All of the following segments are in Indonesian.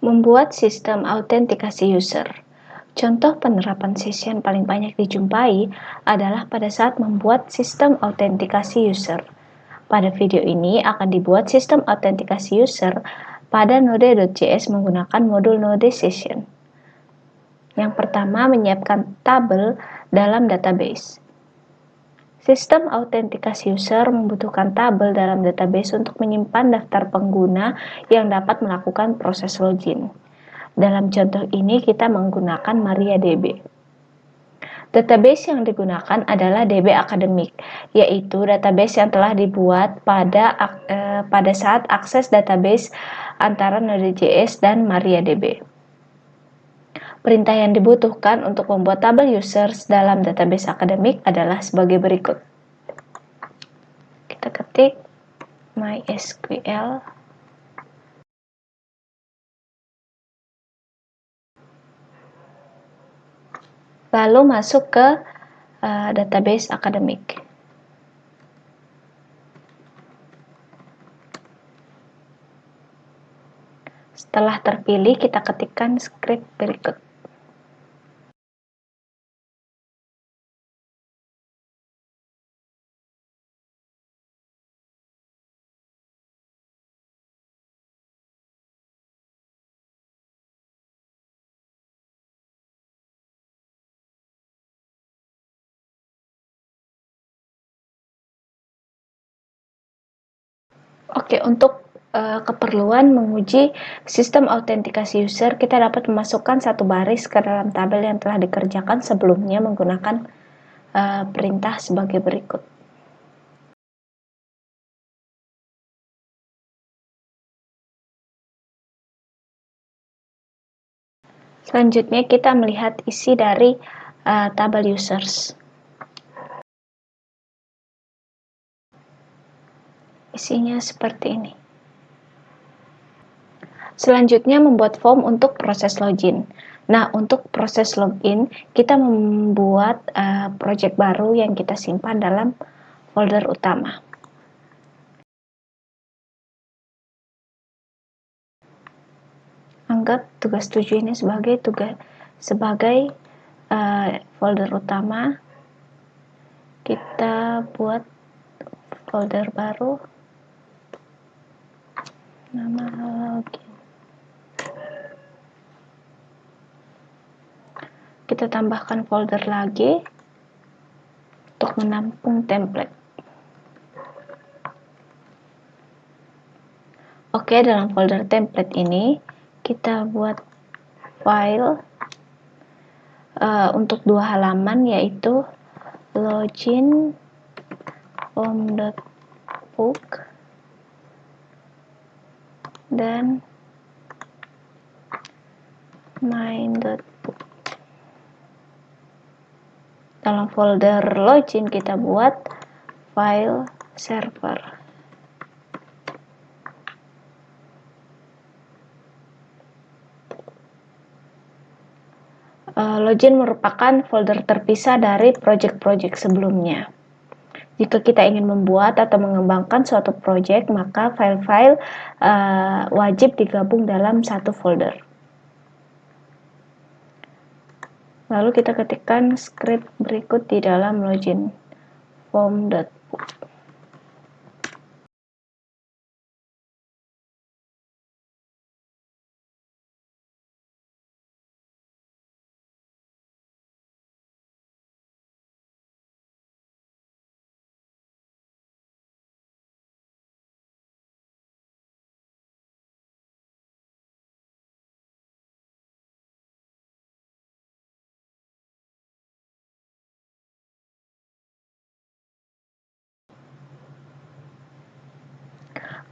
Membuat sistem autentikasi user. Contoh penerapan session paling banyak dijumpai adalah pada saat membuat sistem autentikasi user. Pada video ini akan dibuat sistem autentikasi user pada Node.js menggunakan modul Node Session. Yang pertama, menyiapkan tabel dalam database. Sistem autentikasi user membutuhkan tabel dalam database untuk menyimpan daftar pengguna yang dapat melakukan proses login. Dalam contoh ini kita menggunakan MariaDB. Database yang digunakan adalah DB Academic, yaitu database yang telah dibuat pada saat akses database antara Node.js dan MariaDB. Perintah yang dibutuhkan untuk membuat tabel users dalam database akademik adalah sebagai berikut. Kita ketik MySQL lalu masuk ke database akademik. Setelah terpilih, kita ketikkan script berikut. Oke, untuk keperluan menguji sistem autentikasi user, kita dapat memasukkan satu baris ke dalam tabel yang telah dikerjakan sebelumnya menggunakan perintah sebagai berikut. Selanjutnya kita melihat isi dari tabel users. Isinya seperti ini. Selanjutnya membuat form untuk proses login. Nah, untuk proses login, kita membuat project baru yang kita simpan dalam folder utama. Anggap tugas 7 ini sebagai folder utama. Kita buat folder baru, nama login. Kita tambahkan folder lagi untuk menampung template. Oke, dalam folder template ini kita buat file untuk dua halaman, yaitu login form.book dan main.book. Dalam folder login kita buat file server. Login merupakan folder terpisah dari project-project sebelumnya. Jika kita ingin membuat atau mengembangkan suatu project, maka file-file wajib digabung dalam satu folder. Lalu kita ketikkan script berikut di dalam login form.book.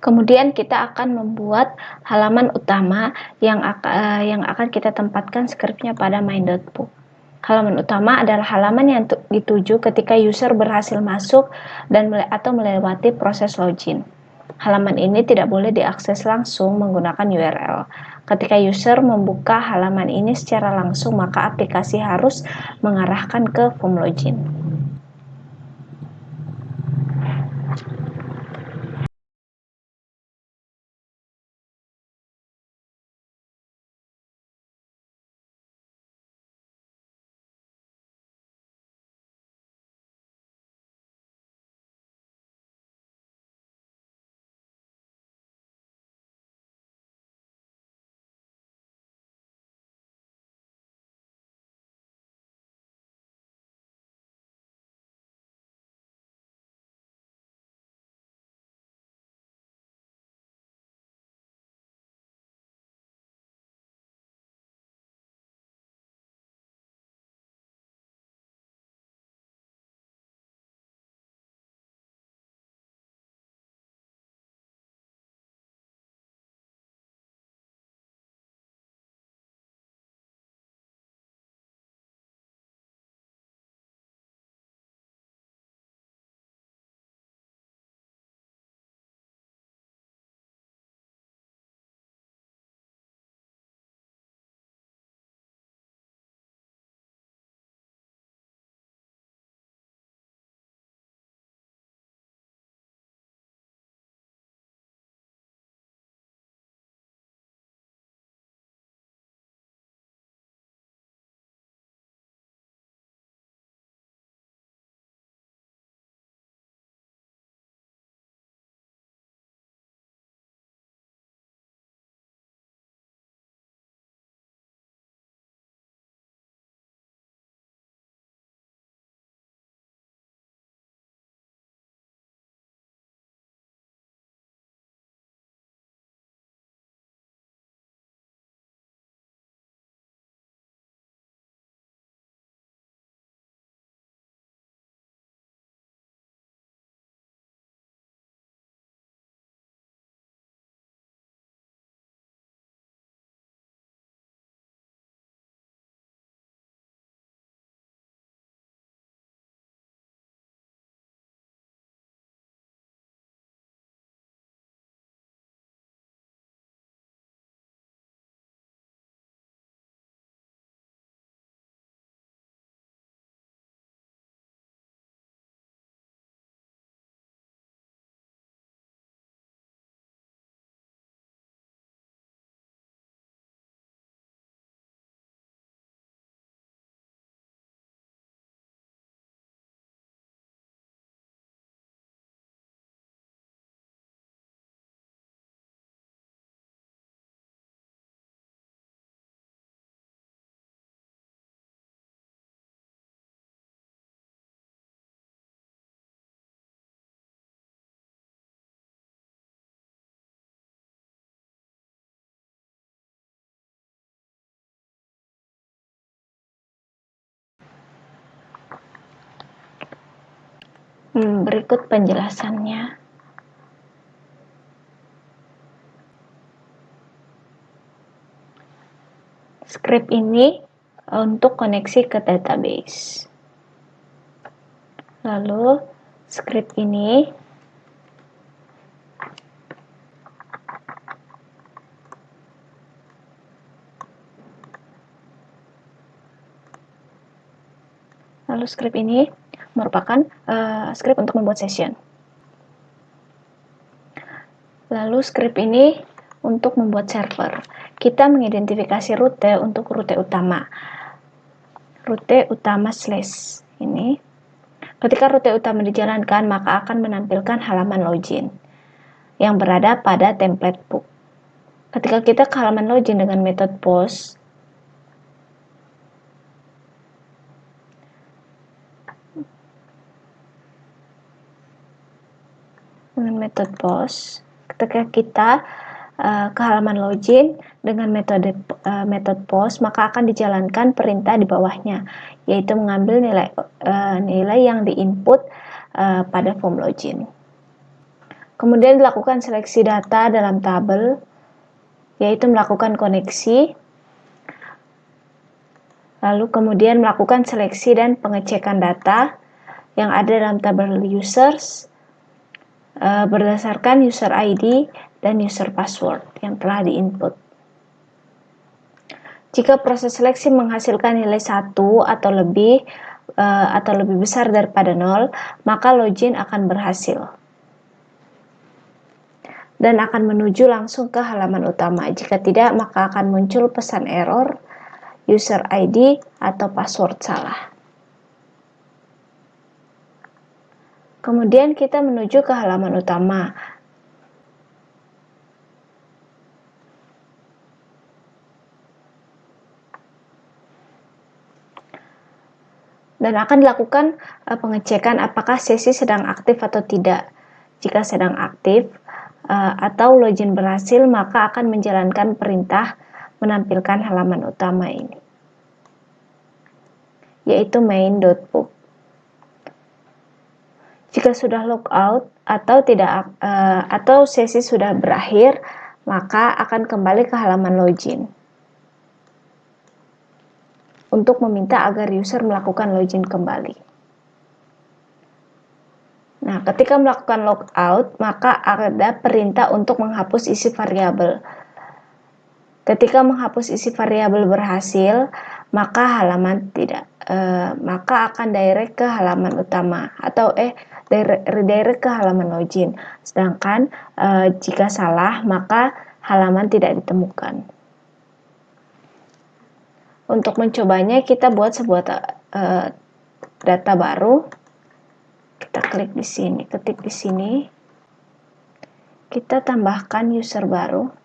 Kemudian kita akan membuat halaman utama yang akan kita tempatkan scriptnya pada main.book. Halaman utama adalah halaman yang dituju ketika user berhasil masuk atau melewati proses login. Halaman ini tidak boleh diakses langsung menggunakan URL. Ketika user membuka halaman ini secara langsung, maka aplikasi harus mengarahkan ke form login. Berikut penjelasannya. Script ini untuk koneksi ke database. Lalu script ini merupakan script untuk membuat session. Lalu script ini untuk membuat server. Kita mengidentifikasi rute untuk rute utama. Rute utama slash ini. Ketika rute utama dijalankan, maka akan menampilkan halaman login yang berada pada template book. Ketika kita ke halaman login dengan metode post, ketika kita ke halaman login dengan metode post, maka akan dijalankan perintah di bawahnya, yaitu mengambil nilai yang diinput pada form login. Kemudian dilakukan seleksi data dalam tabel, yaitu melakukan koneksi, lalu kemudian melakukan seleksi dan pengecekan data yang ada dalam tabel users berdasarkan user ID dan user password yang telah diinput. Jika proses seleksi menghasilkan nilai 1 atau lebih besar daripada 0, maka login akan berhasil dan akan menuju langsung ke halaman utama. Jika tidak, maka akan muncul pesan error, user ID, atau password salah. Kemudian kita menuju ke halaman utama. Dan akan dilakukan pengecekan apakah sesi sedang aktif atau tidak. Jika sedang aktif atau login berhasil, maka akan menjalankan perintah menampilkan halaman utama ini, yaitu main.book. Jika sudah logout atau sesi sudah berakhir, maka akan kembali ke halaman login untuk meminta agar user melakukan login kembali. Nah, ketika melakukan logout, maka ada perintah untuk menghapus isi variabel. Ketika menghapus isi variabel berhasil, maka maka akan direct ke halaman utama atau redirect ke halaman login. Sedangkan jika salah, maka halaman tidak ditemukan. Untuk mencobanya, kita buat sebuah data baru. Kita klik di sini, ketik di sini. Kita tambahkan user baru.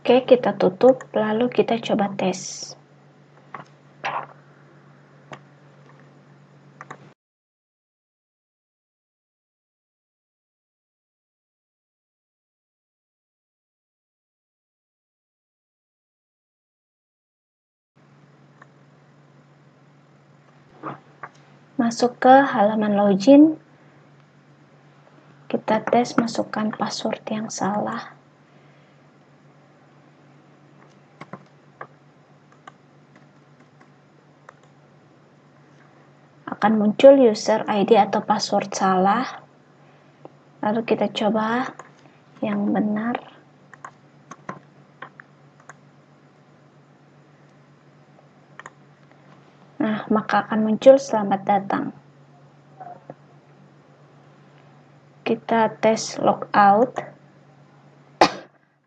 Oke, kita tutup, lalu kita coba tes. Masuk ke halaman login, kita tes masukkan password yang salah. Akan muncul user ID atau password salah. Lalu kita coba yang benar. Nah, maka akan muncul selamat datang. Kita tes logout,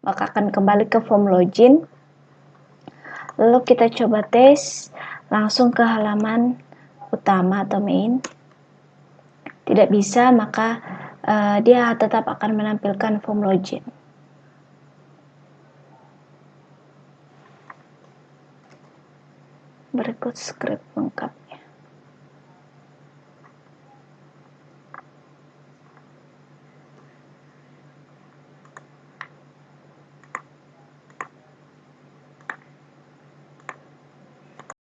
maka akan kembali ke form login. Lalu kita coba tes langsung ke halaman utama atau main. Tidak bisa, maka dia tetap akan menampilkan form login. Berikut script lengkap.